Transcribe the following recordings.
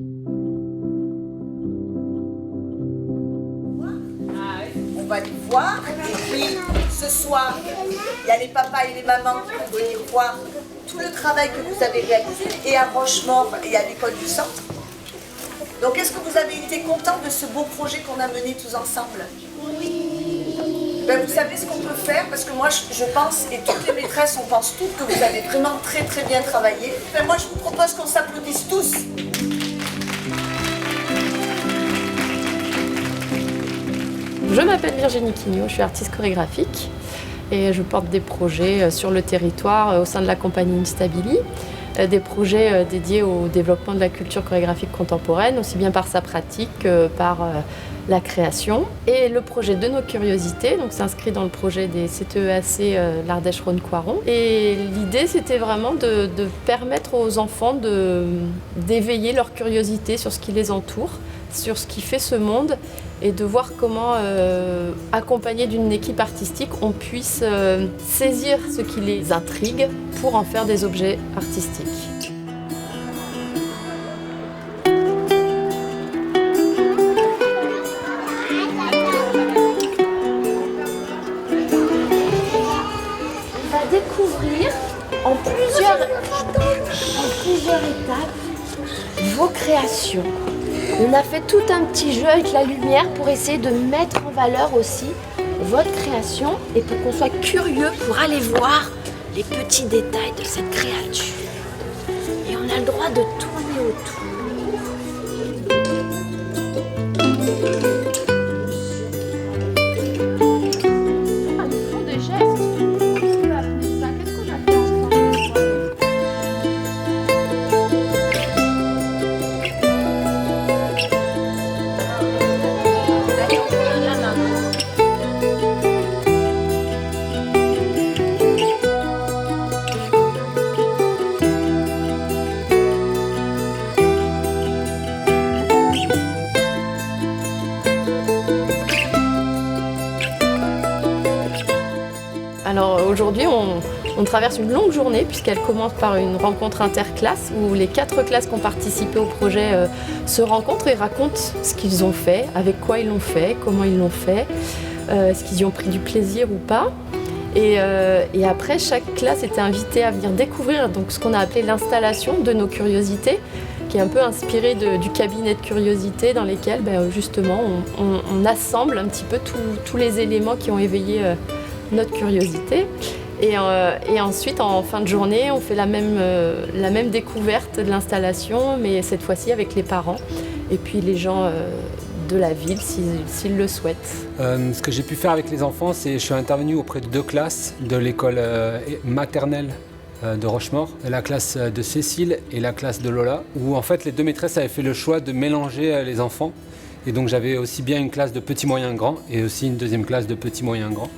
On va les voir. Et puis, ce soir, il y a les papas et les mamans qui vont venir voir tout le travail que vous avez réalisé, et à Rochemort et à l'école du centre. Donc, est-ce que vous avez été contents de ce beau projet qu'on a mené tous ensemble? Oui. Ben, vous savez ce qu'on peut faire, parce que moi, je pense, et toutes les maîtresses, on pense toutes que vous avez vraiment très très bien travaillé. Ben, moi, je vous propose qu'on s'applaudisse tous. Je m'appelle Virginie Quignot, je suis artiste chorégraphique et je porte des projets sur le territoire au sein de la compagnie Instabili, des projets dédiés au développement de la culture chorégraphique contemporaine, aussi bien par sa pratique que par la création. Et le projet de nos curiosités s'inscrit dans le projet des CTEAC l'Ardèche-Rhône-Coiron. Et l'idée, c'était vraiment de permettre aux enfants d'éveiller leur curiosité sur ce qui les entoure, sur ce qui fait ce monde, et de voir comment, accompagné d'une équipe artistique, on puisse saisir ce qui les intrigue pour en faire des objets artistiques. On va découvrir en plusieurs étapes vos créations. On a fait tout un petit jeu avec la lumière pour essayer de mettre en valeur aussi votre création et pour qu'on soit curieux pour aller voir les petits détails de cette créature. Et on a le droit de tourner autour. Ah, ils font des gestes. On peut appeler ça. Qu'est-ce qu'on a fait ensemble? Alors aujourd'hui, on traverse une longue journée puisqu'elle commence par une rencontre interclasse où les 4 classes qui ont participé au projet se rencontrent et racontent ce qu'ils ont fait, avec quoi ils l'ont fait, comment ils l'ont fait, est-ce qu'ils y ont pris du plaisir ou pas. Et après, chaque classe était invitée à venir découvrir ce qu'on a appelé l'installation de nos curiosités, qui est un peu inspirée du cabinet de curiosité dans lesquels justement on assemble un petit peu tous les éléments qui ont éveillé notre curiosité. Et ensuite, en fin de journée, on fait la même découverte de l'installation, mais cette fois-ci avec les parents et puis les gens de la ville s'ils le souhaitent. Ce que j'ai pu faire avec les enfants, c'est que je suis intervenu auprès de 2 classes de l'école maternelle de Rochemort, la classe de Cécile et la classe de Lola, où en fait les 2 maîtresses avaient fait le choix de mélanger les enfants. Et donc j'avais aussi bien une classe de petits, moyens, grands et aussi une deuxième classe de petits, moyens, grands.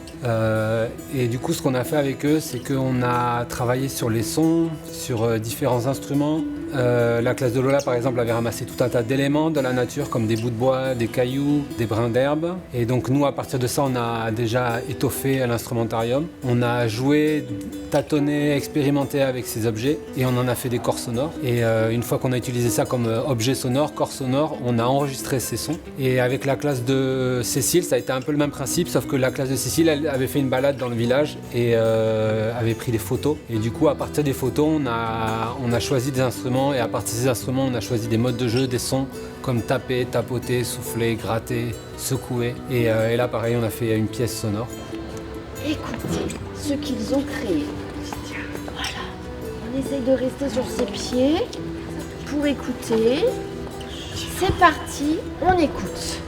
Et du coup, ce qu'on a fait avec eux, c'est qu'on a travaillé sur les sons, sur différents instruments. La classe de Lola, par exemple, avait ramassé tout un tas d'éléments de la nature, comme des bouts de bois, des cailloux, des brins d'herbe. Et donc nous, à partir de ça, on a déjà étoffé l'instrumentarium. On a joué, tâtonné, expérimenté avec ces objets et on en a fait des corps sonores. Et une fois qu'on a utilisé ça comme objet sonore, corps sonore, on a enregistré ces sons. Et avec la classe de Cécile, ça a été un peu le même principe, sauf que la classe de Cécile, elle avait fait une balade dans le village et avait pris des photos. Et du coup, à partir des photos, on a choisi des instruments et à partir de ces instruments, on a choisi des modes de jeu, des sons comme taper, tapoter, souffler, gratter, secouer. Et là, pareil, on a fait une pièce sonore. Écoutez ce qu'ils ont créé. Voilà. On essaye de rester sur ses pieds pour écouter. C'est parti, on écoute.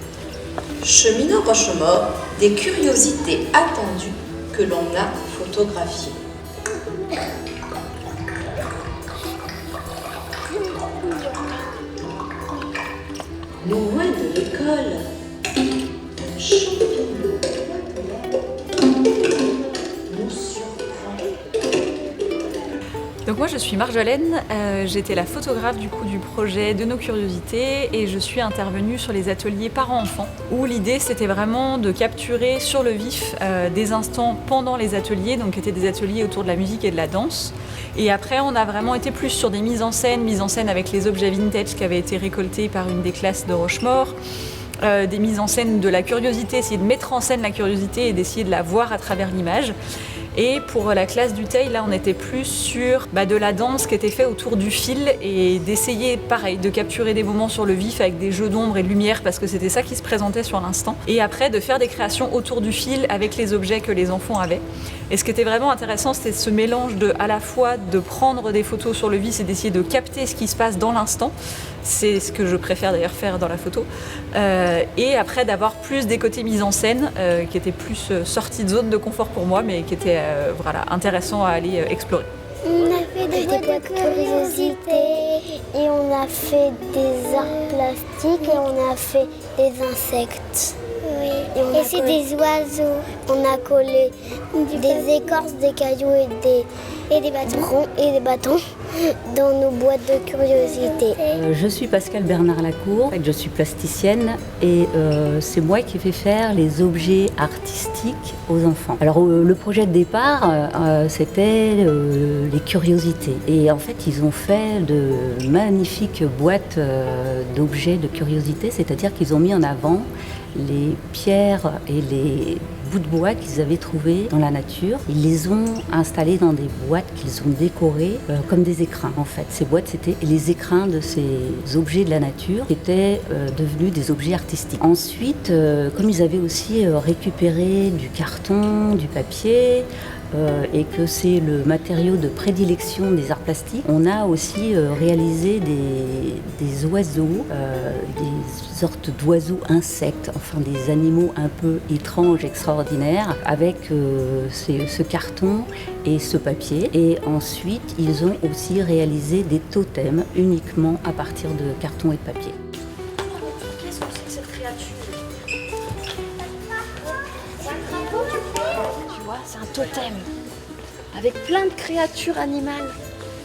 Cheminot Rochemort, des curiosités attendues que l'on a photographiées. Loin de l'école, un champignon nous surprend. Donc moi je suis Marjolaine, j'étais la photographe du projet de nos curiosités et je suis intervenue sur les ateliers parents-enfants où l'idée c'était vraiment de capturer sur le vif des instants pendant les ateliers, donc qui étaient des ateliers autour de la musique et de la danse. Et après on a vraiment été plus sur des mises en scène avec les objets vintage qui avaient été récoltés par une des classes de Rochemaure. Des mises en scène de la curiosité, essayer de mettre en scène la curiosité et d'essayer de la voir à travers l'image. Et pour la classe du Teil, là on était plus sur de la danse qui était faite autour du fil et d'essayer pareil de capturer des moments sur le vif avec des jeux d'ombre et de lumière parce que c'était ça qui se présentait sur l'instant. Et après de faire des créations autour du fil avec les objets que les enfants avaient. Et ce qui était vraiment intéressant, c'était ce mélange de à la fois de prendre des photos sur le vif et d'essayer de capter ce qui se passe dans l'instant. C'est ce que je préfère d'ailleurs faire dans la photo. Et après d'avoir plus des côtés mis en scène qui étaient plus sortis de zone de confort pour moi, mais qui étaient intéressants à aller explorer. On a fait des boîtes de curiosité et on a fait des arts plastiques et on a fait des insectes. Oui. Et c'est des oiseaux. On a collé des écorces, des cailloux et des bâtons dans nos boîtes de curiosité. Je suis Pascale Bernard-Lacour, je suis plasticienne et c'est moi qui ai fait faire les objets artistiques aux enfants. Alors le projet de départ, c'était les curiosités. Et en fait, ils ont fait de magnifiques boîtes d'objets de curiosité, c'est-à-dire qu'ils ont mis en avant les pierres et les bouts de bois qu'ils avaient trouvés dans la nature. Ils les ont installés dans des boîtes qu'ils ont décorées comme des écrins en fait. Ces boîtes, c'était les écrins de ces objets de la nature qui étaient devenus des objets artistiques. Ensuite, comme ils avaient aussi récupéré du carton, du papier, et que c'est le matériau de prédilection des arts plastiques, on a aussi réalisé des oiseaux, des sortes d'oiseaux insectes, enfin des animaux un peu étranges, extraordinaires, avec ce carton et ce papier. Et ensuite, ils ont aussi réalisé des totems uniquement à partir de carton et de papier. Qu'est-ce que c'est que cette créature? Tu vois, c'est un totem avec plein de créatures animales.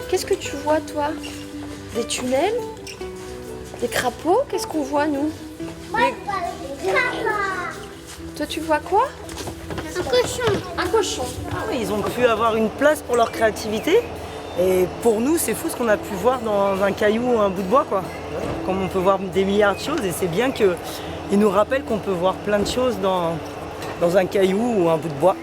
Qu'est-ce que tu vois, toi? Des tunnels? Des crapauds? Qu'est-ce qu'on voit, nous? Toi, tu vois quoi? Un cochon. Un cochon. Ils ont pu avoir une place pour leur créativité. Et pour nous, c'est fou ce qu'on a pu voir dans un caillou ou un bout de bois, quoi. Comme on peut voir des milliards de choses, et c'est bien qu'ils nous rappellent qu'on peut voir plein de choses dans un caillou ou un bout de bois.